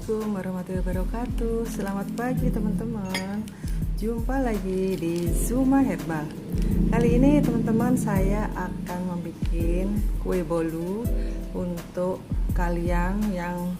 Assalamualaikum warahmatullahi wabarakatuh. Selamat pagi teman-teman. Jumpa lagi di Zuma Herbal. Kali ini teman-teman saya akan membuat kue bolu untuk kalian yang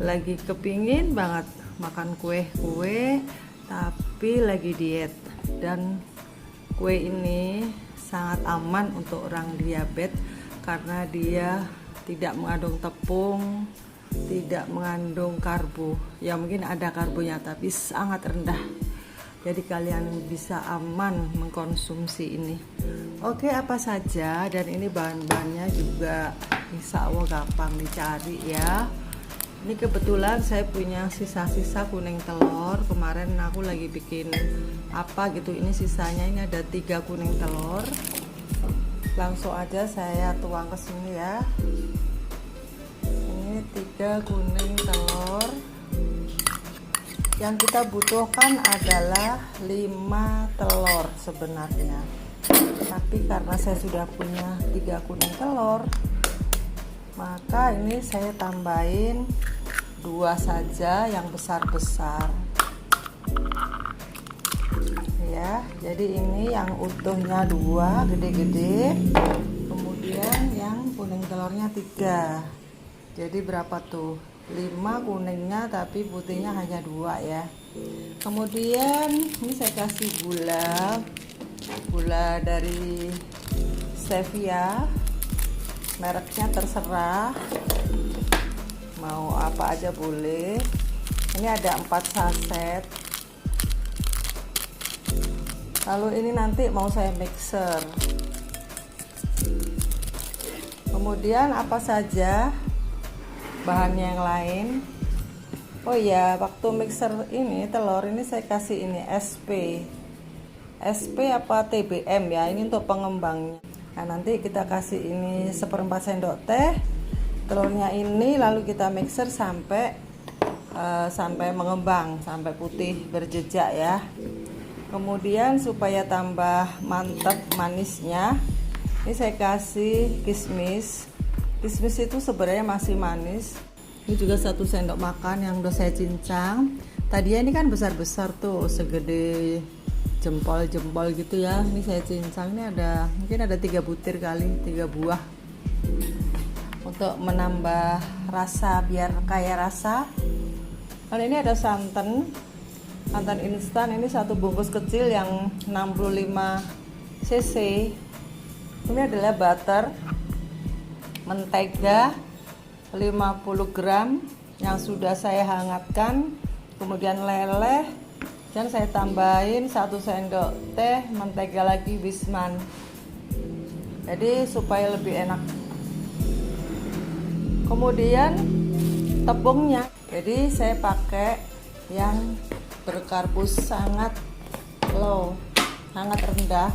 lagi kepingin banget makan kue-kue tapi lagi diet. Dan kue ini sangat aman untuk orang diabetes karena dia tidak mengandung tepung, tidak mengandung karbo. Ya mungkin ada karbonya tapi sangat rendah. Jadi kalian bisa aman mengkonsumsi ini. Oke, apa saja, dan ini bahan-bahannya juga insya Allah gampang dicari ya. Ini kebetulan saya punya sisa-sisa kuning telur. Kemarin aku lagi bikin apa gitu, ini sisanya, ini ada 3 kuning telur. Langsung aja saya tuang ke sini ya. 3 kuning telur. Yang kita butuhkan adalah 5 telur sebenarnya, tapi karena saya sudah punya 3 kuning telur, maka ini saya tambahin 2 saja yang besar-besar ya. Jadi ini yang utuhnya 2 gede-gede, kemudian yang kuning telurnya 3. Jadi berapa tuh? 5 kuningnya tapi putihnya hanya 2 ya. Kemudian ini saya kasih gula dari stevia, mereknya terserah, mau apa aja boleh. Ini ada 4 saset. Lalu ini nanti mau saya mixer. Kemudian apa saja bahannya yang lain. Oh iya, waktu mixer ini telur ini saya kasih ini SP apa TBM ya, ini untuk pengembangnya. Nah nanti kita kasih ini 1/4 sendok teh telurnya ini, lalu kita mixer sampai mengembang, sampai putih berjejak ya. Kemudian supaya tambah mantap manisnya, ini saya kasih kismis. Kismis itu sebenarnya masih manis. Ini juga 1 sendok makan yang udah saya cincang. Tadinya ini kan besar-besar tuh, segede jempol-jempol gitu ya. Ini saya cincang, ini mungkin ada 3 butir kali, 3 buah. Untuk menambah rasa, biar kaya rasa. Dan ini ada santan instan, ini 1 bungkus kecil yang 65 cc. Ini adalah butter, mentega 50 gram yang sudah saya hangatkan, kemudian leleh, dan saya tambahin 1 sendok teh mentega lagi Wisman, jadi supaya lebih enak. Kemudian tepungnya, jadi saya pakai yang berkarbos sangat low, sangat rendah,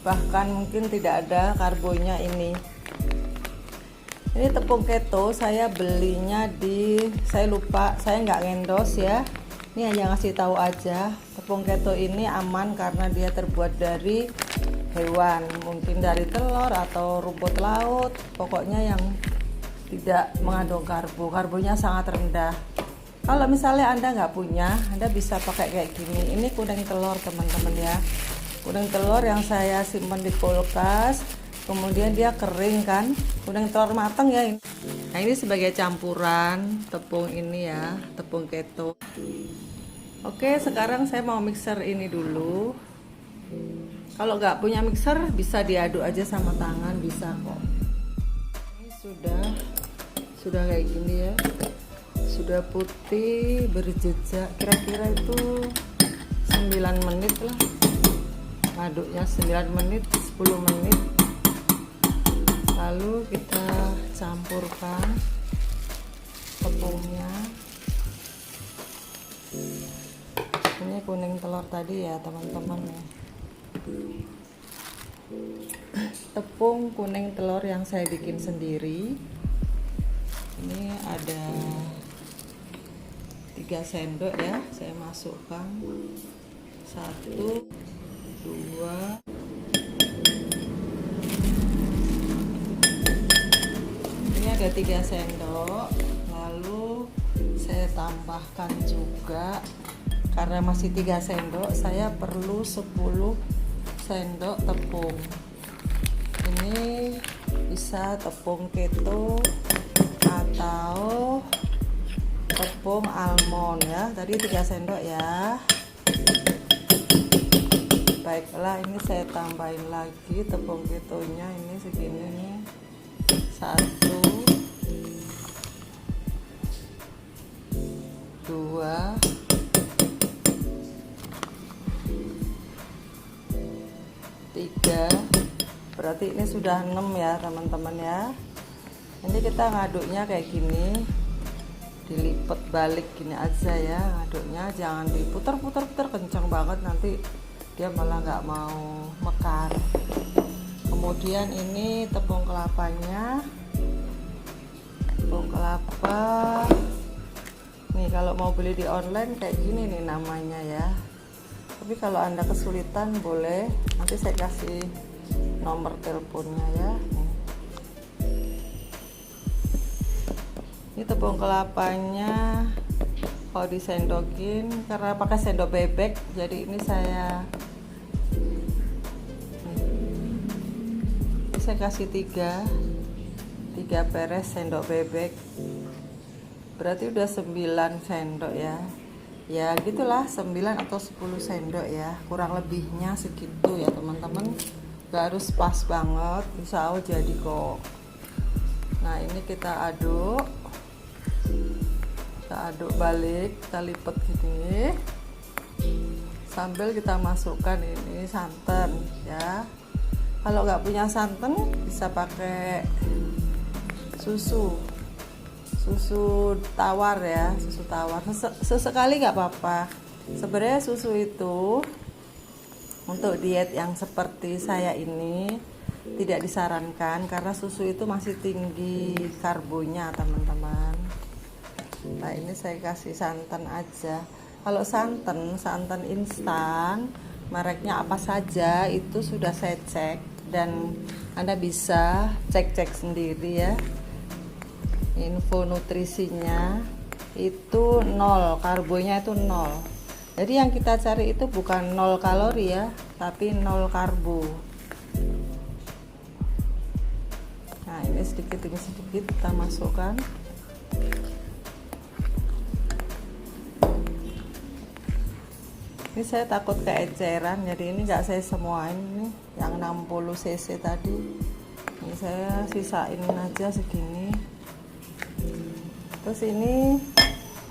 bahkan mungkin tidak ada karbonya ini. Ini tepung keto saya belinya saya lupa, saya nggak ngendos ya. Ini hanya ngasih tahu aja. Tepung keto ini aman karena dia terbuat dari hewan, mungkin dari telur atau rumput laut. Pokoknya yang tidak mengandung karbo. Karbonya sangat rendah. Kalau misalnya Anda nggak punya, Anda bisa pakai kayak gini. Ini kuning telur teman-teman ya. Kuning telur yang saya simpan di kulkas. Kemudian dia kering kan, kuning telur matang ya ini. Nah ini sebagai campuran tepung ini ya, tepung keto. Oke, sekarang saya mau mixer ini dulu. Kalau nggak punya mixer bisa diaduk aja sama tangan, bisa kok. Ini sudah kayak gini ya, sudah putih berjejak, kira-kira itu 9 menit lah. Aduknya 9 menit, 10 menit. Lalu kita campurkan tepungnya. Ini kuning telur tadi ya teman-teman ya. Tepung kuning telur yang saya bikin sendiri. Ini ada 3 sendok ya, saya masukkan 1, 2, ada 3 sendok, lalu saya tambahkan juga, karena masih 3 sendok, saya perlu 10 sendok tepung. Ini bisa tepung keto atau tepung almond ya. Tadi 3 sendok ya. Baiklah, ini saya tambahin lagi tepung ketonya, ini segini nih. 1, 2, 3, berarti ini sudah 6 ya teman-teman ya. Ini kita ngaduknya kayak gini, dilipat balik gini aja ya ngaduknya, jangan diputar-putar kencang banget, nanti dia malah nggak mau mekar. Kemudian ini tepung kelapanya, tepung kelapa nih, kalau mau beli di online kayak gini nih namanya ya. Tapi kalau Anda kesulitan boleh, nanti saya kasih nomor teleponnya ya. Ini tepung kelapanya kalau disendokin, karena pakai sendok bebek, jadi ini saya kasih 3 peres sendok bebek, berarti udah 9 sendok ya. Ya gitulah, 9 atau 10 sendok ya, kurang lebihnya segitu ya teman-teman, gak harus pas banget, bisa jadi kok. Nah ini kita aduk balik, kita lipat gini sambil kita masukkan ini santan ya. Kalau nggak punya santan bisa pakai susu tawar ya, susu tawar sesekali nggak apa-apa. Sebenarnya susu itu untuk diet yang seperti saya ini tidak disarankan, karena susu itu masih tinggi karbonya teman-teman. Nah ini saya kasih santan aja. Kalau santan instan mereknya apa saja itu sudah saya cek, dan Anda bisa cek sendiri ya. Info nutrisinya itu 0, karbonya itu 0. Jadi yang kita cari itu bukan 0 kalori ya, tapi 0 karbo. Nah ini sedikit demi sedikit kita masukkan. Ini saya takut keeceran, jadi ini nggak saya semuain nih, yang 60 cc tadi. Ini saya sisain aja segini. Terus ini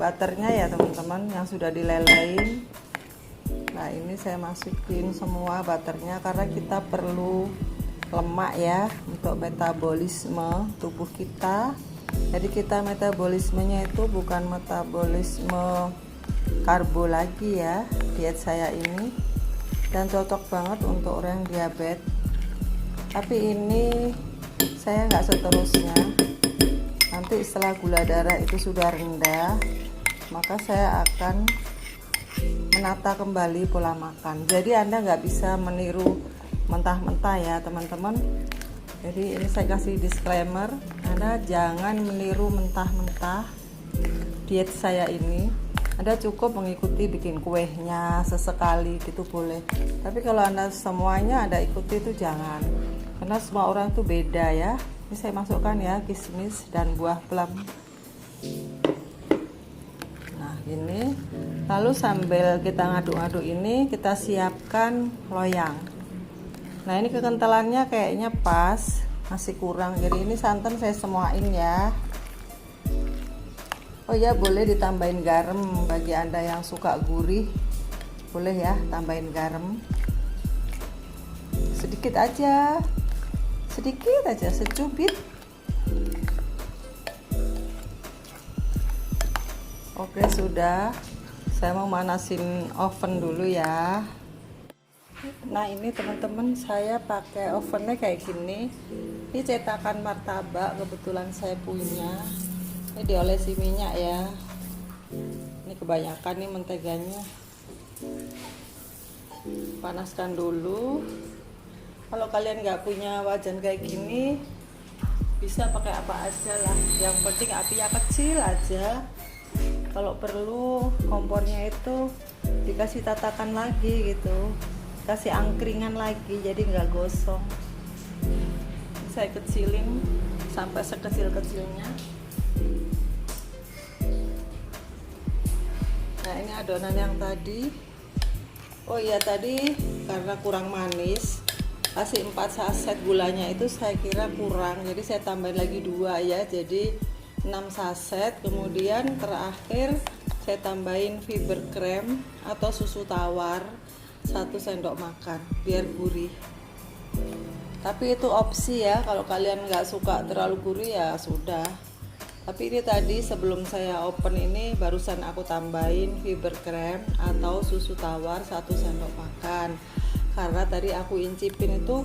butternya ya teman-teman, yang sudah dilelein. Nah ini saya masukin semua butternya, karena kita perlu lemak ya untuk metabolisme tubuh kita. Jadi kita metabolismenya itu bukan metabolisme karbo lagi ya, diet saya ini, dan cocok banget untuk orang diabetes. Tapi ini saya nggak seterusnya, nanti setelah gula darah itu sudah rendah, maka saya akan menata kembali pola makan. Jadi Anda nggak bisa meniru mentah-mentah ya teman-teman. Jadi ini saya kasih disclaimer, Anda jangan meniru mentah-mentah diet saya ini. Anda cukup mengikuti bikin kuehnya sesekali gitu boleh, tapi kalau Anda semuanya Anda ikuti itu jangan, karena semua orang itu beda ya. Ini saya masukkan ya kismis dan buah plum. Nah ini, lalu sambil kita ngaduk-ngaduk ini kita siapkan loyang. Nah ini kekentalannya kayaknya pas, masih kurang, jadi ini santan saya semuain ya. Oh ya, boleh ditambahin garam bagi Anda yang suka gurih, boleh ya tambahin garam sedikit aja, secubit. Oke sudah, saya mau manasin oven dulu ya. Nah ini teman-teman, saya pakai ovennya kayak gini. Ini cetakan martabak, kebetulan saya punya. Ini diolesi minyak ya. Ini kebanyakan nih menteganya. Panaskan dulu. Kalau kalian nggak punya wajan kayak gini, bisa pakai apa aja lah. Yang penting apinya kecil aja. kalau perlu kompornya itu dikasih tatakan lagi gitu, kasih angkringan lagi jadi nggak gosong. Saya kecilin sampai sekecil-kecilnya. Nah ini adonan yang tadi. Oh iya, tadi karena kurang manis kasih 4 saset gulanya itu saya kira kurang, jadi saya tambahin lagi 2 ya, jadi 6 saset. Kemudian terakhir saya tambahin fiber cream atau susu tawar 1 sendok makan biar gurih. Tapi itu opsi ya, kalau kalian nggak suka terlalu gurih ya sudah. Tapi ini tadi sebelum saya open ini barusan aku tambahin fiber cream atau susu tawar 1 sendok makan, karena tadi aku incipin itu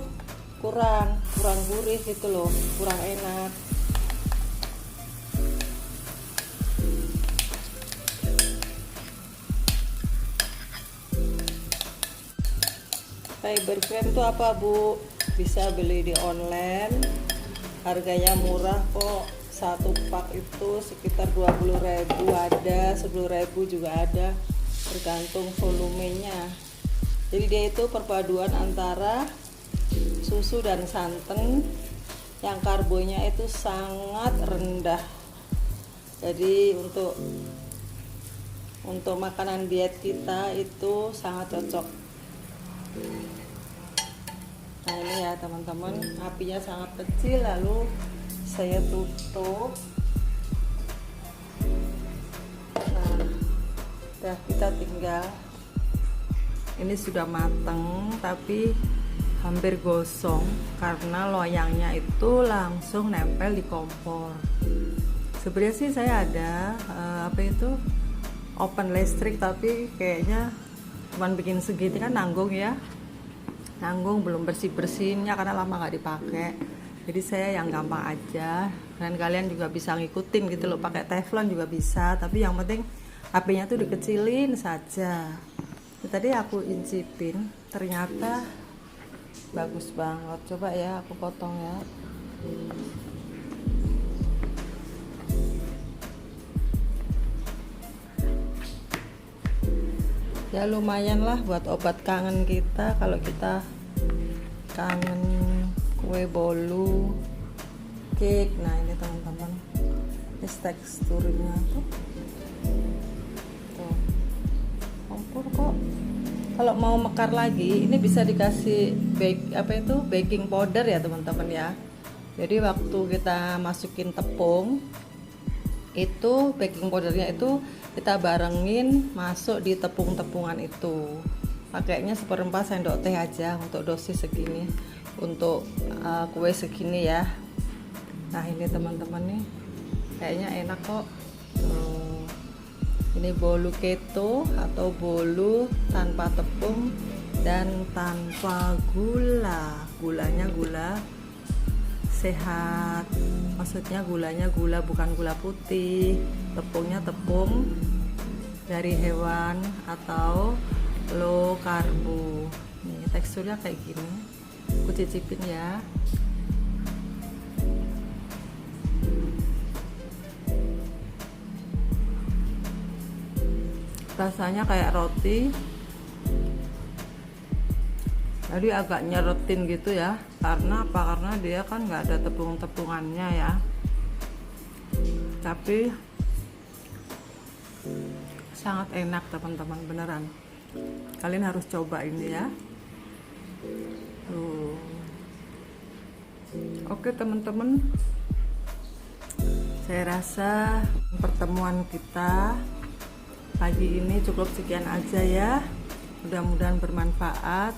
kurang gurih gitu loh, kurang enak. Fiber cream itu apa Bu? Bisa beli di online, harganya murah kok. 1 pak itu sekitar 20.000 ada, 10.000 juga ada, tergantung volumenya. Jadi dia itu perpaduan antara susu dan santan yang karbonya itu sangat rendah. Jadi untuk makanan diet kita itu sangat cocok. Nah ini ya teman-teman, apinya sangat kecil, lalu saya tutup. Nah udah, kita tinggal, ini sudah mateng tapi hampir gosong karena loyangnya itu langsung nempel di kompor. Sebenarnya sih saya ada open listrik, tapi kayaknya cuman bikin segini kan nanggung ya, belum bersih-bersihnya karena lama nggak dipakai. Jadi saya yang gampang aja, dan kalian juga bisa ngikutin gitu loh, pakai teflon juga bisa, tapi yang penting apinya tuh dikecilin saja. Tadi aku incipin, ternyata bagus banget. Coba ya aku potong ya. Ya lumayan lah buat obat kangen kita, kalau kita kangen kue bolu, cake. Nah ini teman-teman, ini teksturnya tuh kompor kok. Kalau mau mekar lagi, ini bisa dikasih baking powder ya teman-teman ya. Jadi waktu kita masukin tepung itu, baking powdernya itu kita barengin masuk di tepung-tepungan itu. Pakainya 1/4 sendok teh aja untuk dosis segini, untuk kue segini ya. Nah ini teman-teman nih, kayaknya enak kok. Ini bolu keto atau bolu tanpa tepung dan tanpa gula. Gulanya gula sehat, maksudnya gulanya gula bukan gula putih, tepungnya tepung dari hewan atau low karbo. Nih teksturnya kayak gini, aku cicipin ya. Rasanya kayak roti, jadi agak nyeretin gitu ya. Karena apa? Karena dia kan nggak ada tepung-tepungannya ya. Tapi sangat enak teman-teman, beneran. Kalian harus coba ini ya. Oke teman-teman, saya rasa pertemuan kita pagi ini cukup sekian aja ya. Mudah-mudahan bermanfaat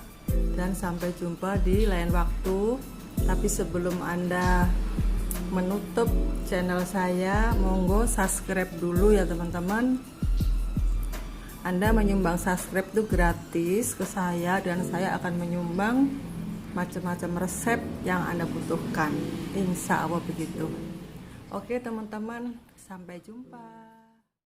dan sampai jumpa di lain waktu. Tapi sebelum Anda menutup channel saya, monggo subscribe dulu ya teman-teman. Anda menyumbang subscribe itu gratis ke saya, dan saya akan menyumbang macam-macam resep yang Anda butuhkan. Insya Allah begitu. Oke teman-teman, sampai jumpa.